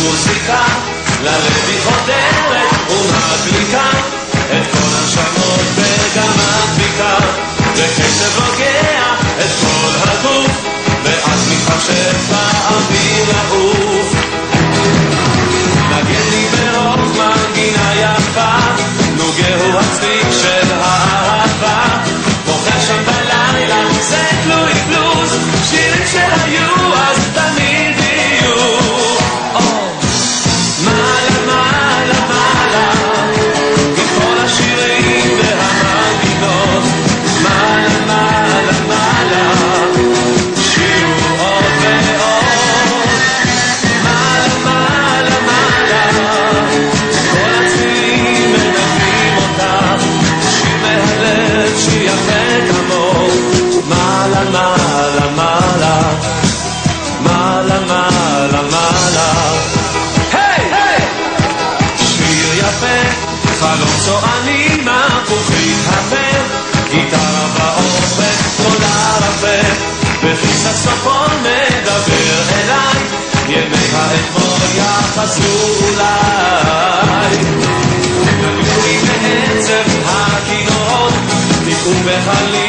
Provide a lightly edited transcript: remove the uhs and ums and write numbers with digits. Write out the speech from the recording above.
המוזיקה ללב היא חודרת ומדליקה את כל הנשמות וגם מדביקה וקצב נוגע את כל הגוף ואז מתחשב באוויר לעוף נגן לי ברוך מנגינה יפה נוגהו הצליק של האהבה בוחר שם בלילה זה תלוי בלוז שירים שהיו אז תמיד יהיו מעלה מעלה מעלה מכל השירים והמנגינות מעלה מעלה מעלה שירו עוד ועוד מעלה מעלה מעלה כל הצלילים מנגנים אותך שיר מהלב שיפה כמוך מעלה מעלה מעלה מעלה מעלה מעלה היי היי שיר יפה חלום צוענים מהפוכית הפה גיטרה באופק קולה רפה וסקסופון מדבר אליי ימי האתמול יחזרו אולי נגנו לי בעצב הכינורות נגעו בחליל